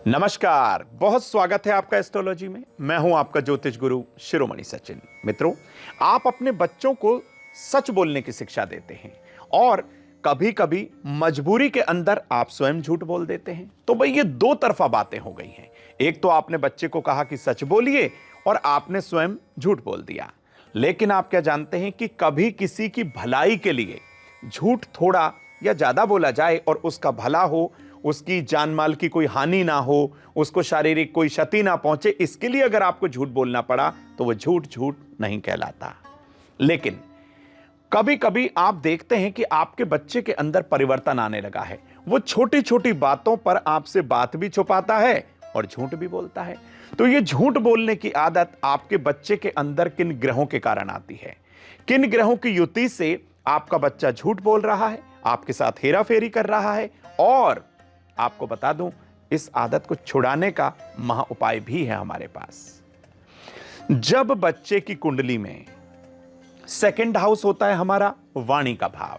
नमस्कार, बहुत स्वागत है आपका एस्ट्रोलॉजी में। मैं हूं आपका ज्योतिष गुरु शिरोमणि सचिन। मित्रों, आप अपने बच्चों को सच बोलने की शिक्षा देते हैं और कभी-कभी मजबूरी के अंदर आप स्वयं झूठ बोल देते हैं। तो भाई ये दो तरफा बातें हो गई हैं। एक तो आपने बच्चे को कहा कि सच बोलिए और आपने स्वयं झूठ बोल दिया। लेकिन आप क्या जानते हैं कि कभी किसी की भलाई के लिए झूठ थोड़ा या ज्यादा बोला जाए और उसका भला हो, उसकी जान माल की कोई हानि ना हो, उसको शारीरिक कोई क्षति ना पहुंचे, इसके लिए अगर आपको झूठ बोलना पड़ा तो वह झूठ झूठ नहीं कहलाता। लेकिन कभी कभी आप देखते हैं कि आपके बच्चे के अंदर परिवर्तन आने लगा है। वो छोटी छोटी बातों पर आपसे बात भी छुपाता है और झूठ भी बोलता है। तो ये झूठ बोलने की आदत आपके बच्चे के अंदर किन ग्रहों के कारण आती है? किन ग्रहों की युति से आपका बच्चा झूठ बोल रहा है, आपके साथ हेरा फेरी कर रहा है? और आपको बता दूं, इस आदत को छुड़ाने का महा उपाय भी है हमारे पास। जब बच्चे की कुंडली में सेकंड हाउस होता है हमारा वाणी का भाव,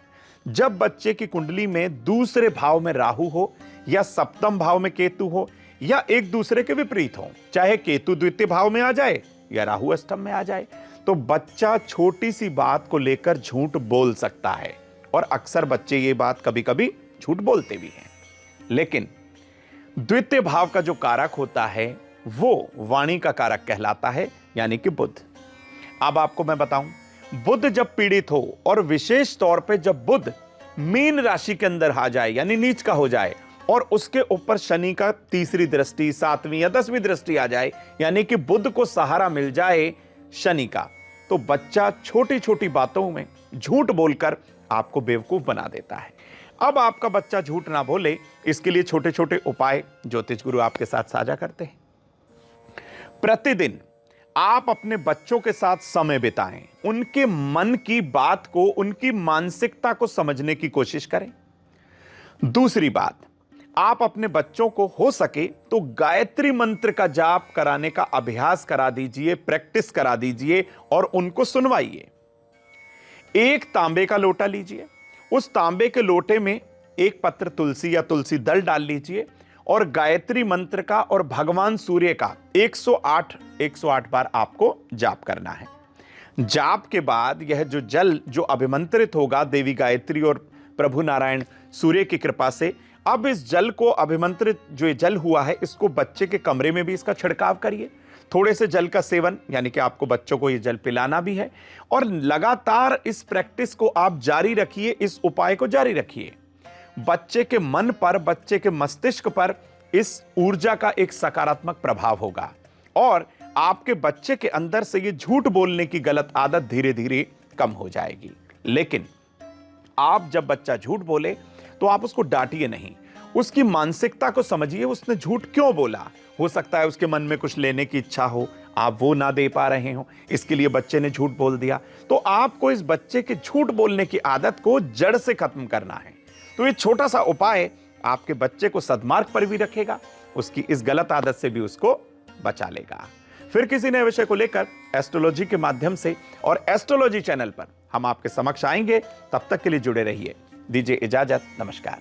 जब बच्चे की कुंडली में दूसरे भाव में राहु हो या सप्तम भाव में केतु हो या एक दूसरे के विपरीत हो, चाहे केतु द्वितीय भाव में आ जाए या राहु अष्टम में आ जाए, तो बच्चा छोटी सी बात को लेकर झूठ बोल सकता है। और अक्सर बच्चे ये बात कभी कभी झूठ बोलते भी हैं। लेकिन द्वितीय भाव का जो कारक होता है वो वाणी का कारक कहलाता है, यानी कि बुध। अब आपको मैं बताऊं, बुध जब पीड़ित हो और विशेष तौर पे जब बुध मीन राशि के अंदर आ जाए यानी नीच का हो जाए और उसके ऊपर शनि का तीसरी दृष्टि, सातवीं या 10वीं दृष्टि आ जाए, यानी कि बुध को सहारा मिल जाए शनि का, तो बच्चा छोटी छोटी बातों में झूठ बोलकर आपको बेवकूफ बना देता है। अब आपका बच्चा झूठ ना बोले, इसके लिए छोटे छोटे उपाय ज्योतिष गुरु आपके साथ साझा करते हैं। प्रतिदिन आप अपने बच्चों के साथ समय बिताएं, उनके मन की बात को, उनकी मानसिकता को समझने की कोशिश करें। दूसरी बात, आप अपने बच्चों को हो सके तो गायत्री मंत्र का जाप कराने का अभ्यास करा दीजिए, प्रैक्टिस करा दीजिए और उनको सुनवाइए। एक तांबे का लोटा लीजिए, उस तांबे के लोटे में एक पत्र तुलसी या तुलसी दल डाल लीजिए और गायत्री मंत्र का और भगवान सूर्य का 108 बार आपको जाप करना है। जाप के बाद यह जो जल जो अभिमंत्रित होगा देवी गायत्री और प्रभु नारायण सूर्य की कृपा से, अब इस जल को अभिमंत्रित जो ये जल हुआ है, इसको बच्चे के कमरे में भी इसका छिड़काव करिए। थोड़े से जल का सेवन, यानी कि आपको बच्चों को ये जल पिलाना भी है और लगातार इस प्रैक्टिस को आप जारी रखिए, इस उपाय को जारी रखिए। बच्चे के मन पर, बच्चे के मस्तिष्क पर इस ऊर्जा का एक सकारात्मक प्रभाव होगा और आपके बच्चे के अंदर से ये झूठ बोलने की गलत आदत धीरे धीरे कम हो जाएगी। लेकिन आप जब बच्चा झूठ बोले तो आप उसको डांटिए नहीं, उसकी मानसिकता को समझिए, उसने झूठ क्यों बोला। हो सकता है उसके मन में कुछ लेने की इच्छा हो, आप वो ना दे पा रहे हो, इसके लिए बच्चे ने झूठ बोल दिया। तो आपको इस बच्चे के झूठ बोलने की आदत को जड़ से खत्म करना है। तो ये छोटा सा उपाय आपके बच्चे को सद्मार्ग पर भी रखेगा, उसकी इस गलत आदत से भी उसको बचा लेगा। फिर किसी नए विषय को लेकर एस्ट्रोलॉजी के माध्यम से और एस्ट्रोलॉजी चैनल पर हम आपके समक्ष आएंगे। तब तक के लिए जुड़े रहिए। दीजिए इजाजत, नमस्कार।